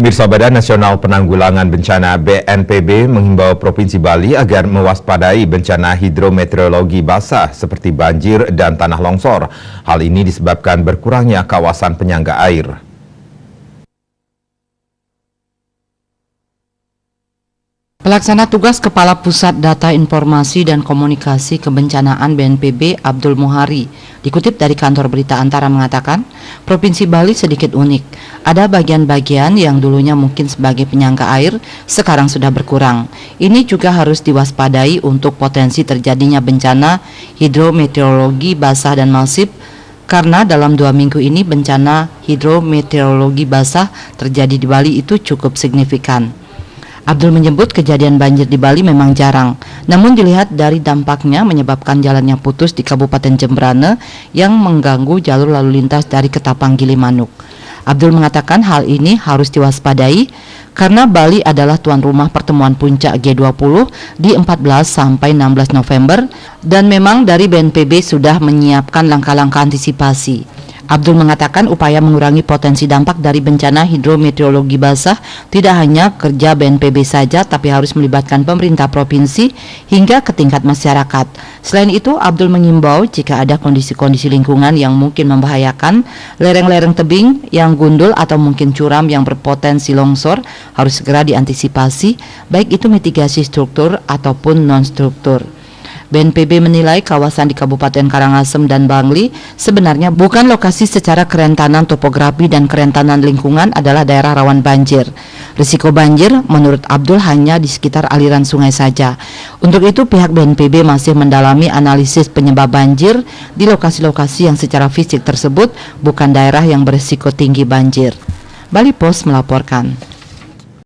Pemirsa, Badan Nasional Penanggulangan Bencana BNPB menghimbau Provinsi Bali agar mewaspadai bencana hidrometeorologi basah seperti banjir dan tanah longsor. Hal ini disebabkan berkurangnya kawasan penyangga air. Pelaksana tugas Kepala Pusat Data Informasi dan Komunikasi Kebencanaan BNPB Abdul Muhari dikutip dari kantor berita Antara mengatakan, Provinsi Bali sedikit unik. Ada bagian-bagian yang dulunya mungkin sebagai penyangga air, sekarang sudah berkurang. Ini juga harus diwaspadai untuk potensi terjadinya bencana hidrometeorologi basah dan masif, karena dalam 2 minggu ini bencana hidrometeorologi basah terjadi di Bali itu cukup signifikan. Abdul menyebut kejadian banjir di Bali memang jarang, namun dilihat dari dampaknya menyebabkan jalan yang putus di Kabupaten Jembrane yang mengganggu jalur lalu lintas dari Ketapang Gilimanuk. Abdul mengatakan hal ini harus diwaspadai karena Bali adalah tuan rumah pertemuan puncak G20 di 14 sampai 16 November dan memang dari BNPB sudah menyiapkan langkah-langkah antisipasi. Abdul mengatakan upaya mengurangi potensi dampak dari bencana hidrometeorologi basah tidak hanya kerja BNPB saja, tapi harus melibatkan pemerintah provinsi hingga ke tingkat masyarakat. Selain itu, Abdul mengimbau jika ada kondisi-kondisi lingkungan yang mungkin membahayakan, lereng-lereng tebing yang gundul atau mungkin curam yang berpotensi longsor harus segera diantisipasi, baik itu mitigasi struktur ataupun non-struktur. BNPB menilai kawasan di Kabupaten Karangasem dan Bangli sebenarnya bukan lokasi secara kerentanan topografi dan kerentanan lingkungan adalah daerah rawan banjir. Risiko banjir menurut Abdul hanya di sekitar aliran sungai saja. Untuk itu pihak BNPB masih mendalami analisis penyebab banjir di lokasi-lokasi yang secara fisik tersebut bukan daerah yang berisiko tinggi banjir. Bali Post melaporkan.